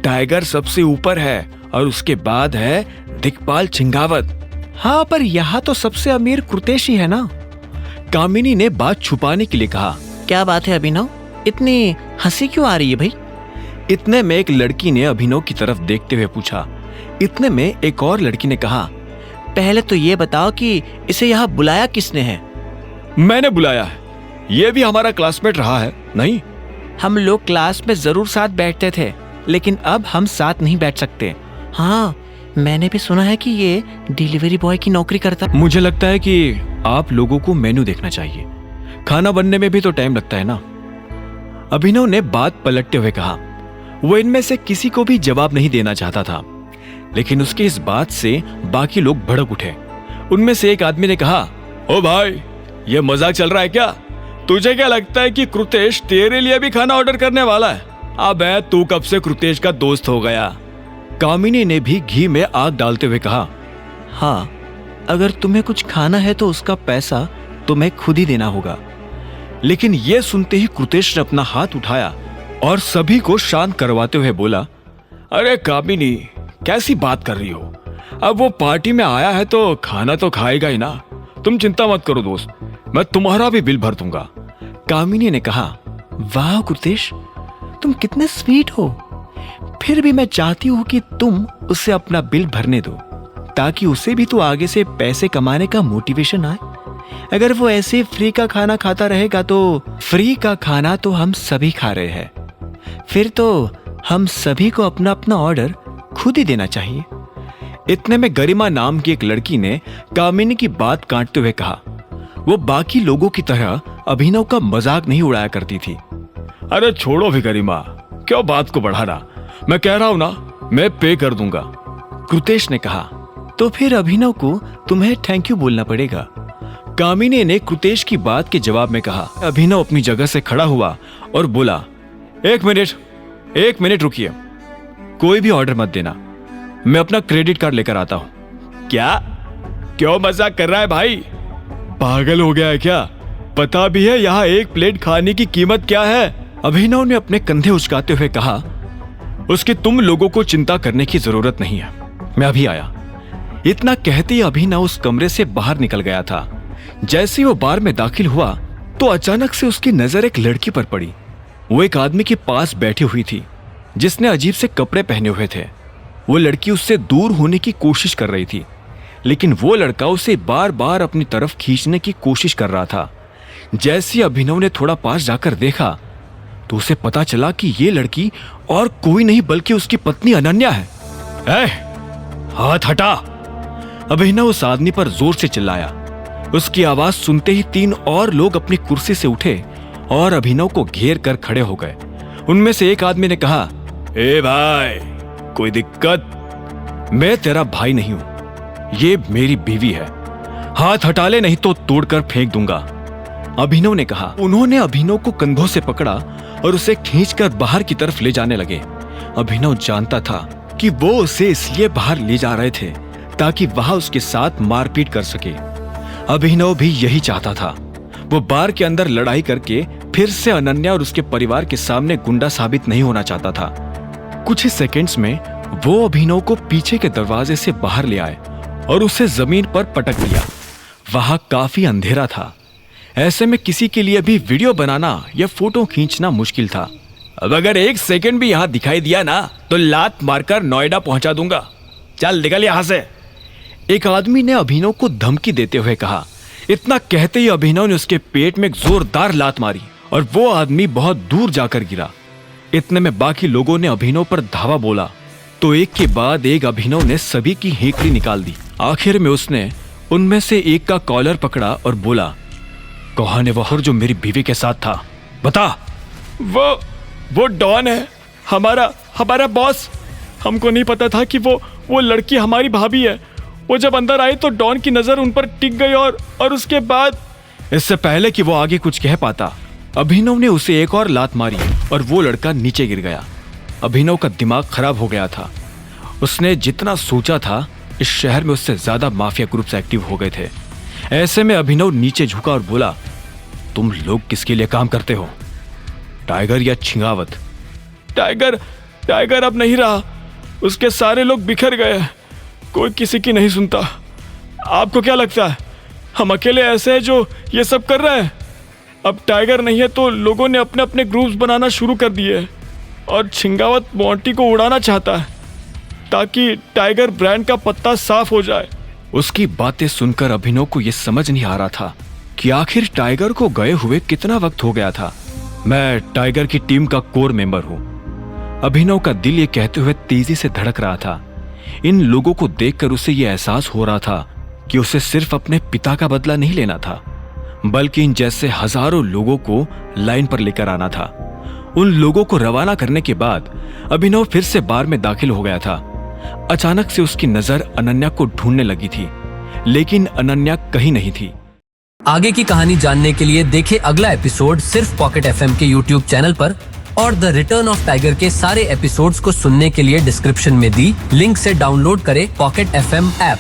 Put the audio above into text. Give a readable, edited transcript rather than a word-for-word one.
Tiger सबसे ऊपर है और उसके बाद है दिक्पाल छिंगावत। हाँ, पर यहाँ तो सबसे अमीर कृतेश ही है ना। कामिनी ने बात छुपाने के लिए कहा। क्या बात है अभिनव, इतनी हंसी क्यों आ रही है भाई? इतने में एक लड़की ने अभिनव की तरफ देखते हुए पूछा। इतने में एक और लड़की ने कहा, पहले तो ये बताओ कि इसे यहाँ बुलाया किसने है? मैंने बुलाया है, ये भी हमारा क्लासमेट रहा है। नहीं, हम लोग क्लास में जरूर साथ बैठते थे, लेकिन अब हम साथ नहीं बैठ सकते। हाँ, मैंने भी सुना है कि ये डिलीवरी बॉय की नौकरी करता। मुझे लगता है कि आप लोगों को मेनू देखना चाहिए, खाना बनने में भी तो टाइम लगता है ना। अभिनव ने बात पलटते हुए कहा। वो इनमें से किसी को भी जवाब नहीं देना चाहता था, लेकिन उसकी इस बात से बाकी लोग भड़क उठे। उनमें से एक आदमी ने कहा, ओ भाई, ये मजाक चल रहा है क्या? तुझे क्या लगता है कि कृतेश तेरे लिए भी खाना ऑर्डर करने वाला है? अबे तू कब से कृतेश का दोस्त हो गया? कामिनी ने भी घी में आग डालते हुए कहा। हाँ, अगर तुम्हें कुछ खाना है तो उसका पैसा तुम्हें खुद ही देना होगा। लेकिन यह सुनते ही कृतेश ने अपना हाथ उठाया और सभी को शांत करवाते हुए बोला, अरे कामिनी, कैसी बात कर रही हो? अब वो पार्टी में आया है तो खाना तो खाएगा ही ना। तुम चिंता मत करो दोस्त, मैं तुम्हारा भी बिल भर दूंगा। कामिनी ने कहा, वाह कृतेश, तुम कितने स्वीट हो। फिर भी मैं चाहती हूँ कि तुम उससे अपना बिल भरने दो, ताकि उसे भी तो आगे से पैसे कमाने का मोटिवेशन आए। अगर वो ऐसे फ्री का खाना खाता रहेगा तो फ्री का खाना तो हम सभी खा रहे हैं, फिर तो हम सभी को अपना अपना ऑर्डर खुद ही देना चाहिए। इतने में गरिमा नाम की एक लड़की ने कामिनी की बात काटते हुए कहा। वो बाकी लोगों की तरह अभिनव का मजाक नहीं उड़ाया करती थी। अरे छोड़ो भी गरिमा, क्यों बात को बढ़ाना? मैं कह रहा हूं ना, मैं पे कर दूंगा, कृतेश ने कहा। तो फिर अभिनव को तुम्हें थैंक यू बोलना पड़ेगा, कामिनी ने कृतेश की बात के जवाब में कहा। अभिनव अपनी जगह से खड़ा हुआ और बोला, एक मिनट रुकिए, कोई भी ऑर्डर मत देना, मैं अपना क्रेडिट कार्ड लेकर आता हूं। क्या? क्यों मजाक कर रहा है भाई? पागल हो गया है क्या? पता भी है यहाँ एक प्लेट खाने की कीमत क्या है? अभिनव ने अपने कंधे उचकाते हुए कहा। उसकी तुम लोगों को चिंता करने की जरूरत नहीं है, मैं अभी आया। इतना कहते ही अभिनव उस कमरे से बाहर निकल गया था। जैसे ही वो बार में दाखिल हुआ तो अचानक से उसकी नजर एक लड़की पर पड़ी। वो एक आदमी के पास बैठी हुई थी जिसने अजीब से कपड़े पहने हुए थे। वो लड़की उससे दूर होने की कोशिश कर रही थी, लेकिन वो लड़का उसे बार बार अपनी तरफ खींचने की कोशिश कर रहा था। जैसे अभिनव ने थोड़ा पास जाकर देखा तो उसे पता चला कि ये लड़की और कोई नहीं बल्कि उसकी पत्नी अनन्या है। हाथ हटा! अभिनव उस आदमी पर जोर से चिल्लाया। उसकी आवाज सुनते ही 3 और लोग अपनी कुर्सी से उठे और अभिनव को घेर कर खड़े हो गए। उनमें से एक आदमी ने कहा, ए भाई, कोई दिक्कत? मैं तेरा भाई नहीं हूं, ये मेरी बीवी है, हाथ हटा ले नहीं तो तोड़कर फेंक दूंगा, अभिनव ने कहा। उन्होंने अभिनव को कंधों से पकड़ा और उसे खींचकर बाहर की तरफ ले जाने लगे। अभिनव जानता था कि वो उसे इसलिए बाहर ले जा रहे थे ताकि वहां उसके साथ मारपीट कर सके। अभिनव भी यही चाहता था। वो बार के अंदर लड़ाई करके फिर से अनन्या और उसके परिवार के सामने गुंडा साबित नहीं होना चाहता था। कुछ ही सेकंड्स में वो अभिनव को पीछे के दरवाजे से बाहर ले आए और उसे जमीन पर पटक दिया। वहां काफी अंधेरा था, ऐसे में किसी के लिए भी वीडियो बनाना या फोटो खींचना मुश्किल था। अब अगर 1 सेकंड भी यहां दिखाई दिया ना तो लात मारकर नोएडा पहुंचा दूंगा, चल निकल यहां से, एक आदमी ने अभिनव को धमकी देते हुए कहा। इतना कहते ही अभिनव ने उसके पेट में एक जोरदार लात मारी और वो आदमी बहुत दूर जाकर गिरा। इतने में बाकी लोगों ने अभिनव पर धावा बोला तो एक के बाद एक अभिनव ने सभी की हेकड़ी निकाल दी। आखिर में उसने उनमें से एक का कॉलर पकड़ा और बोला, कौन है वो जो मेरी बीवी के साथ था? बता। वो डॉन है, हमारा बॉस। हमको नहीं पता था कि वो लड़की हमारी भाभी है। वो जब अंदर आई तो डॉन की नजर उन पर टिक गई और उसके बाद। इससे पहले कि वो आगे कुछ कह पाता, अभिनव ने उसे एक और लात मारी और वो लड़का नीचे गिर गया। अभिनव का दिमाग खराब हो गया था। उसने जितना सोचा था इस शहर में उससे ज्यादा माफिया ग्रुप्स एक्टिव हो गए थे। ऐसे में अभिनव नीचे झुका और बोला, तुम लोग किसके लिए काम करते हो, टाइगर या छिंगावत? टाइगर अब नहीं रहा, उसके सारे लोग बिखर गए, कोई किसी की नहीं सुनता। आपको क्या लगता है हम अकेले ऐसे हैं जो ये सब कर रहे हैं? अब टाइगर नहीं है तो लोगों ने अपने अपने ग्रुप्स बनाना शुरू कर दिए और छिंगावत मोंटी को उड़ाना चाहता है ताकि टाइगर ब्रांड का पत्ता साफ हो जाए। उसकी बातें सुनकर अभिनव को यह समझ नहीं आ रहा था कि आखिर टाइगर को गए हुए कितना वक्त हो गया था। मैं टाइगर की टीम का कोर मेंबर हूं। अभिनव का दिल ये कहते हुए तेजी से धड़क रहा था। इन लोगों को देखकर उसे यह एहसास हो रहा था कि उसे सिर्फ अपने पिता का बदला नहीं लेना था, बल्कि इन जैसे हजारों लोगों को लाइन पर लेकर आना था। उन लोगों को रवाना करने के बाद अभिनव फिर से बार में दाखिल हो गया था। अचानक से उसकी नजर अनन्या को ढूंढने लगी थी, लेकिन अनन्या कहीं नहीं थी। आगे की कहानी जानने के लिए देखें अगला एपिसोड सिर्फ पॉकेट एफएम के यूट्यूब चैनल पर, और द रिटर्न ऑफ टाइगर के सारे एपिसोड्स को सुनने के लिए डिस्क्रिप्शन में दी लिंक से डाउनलोड करें पॉकेट एफएम ऐप।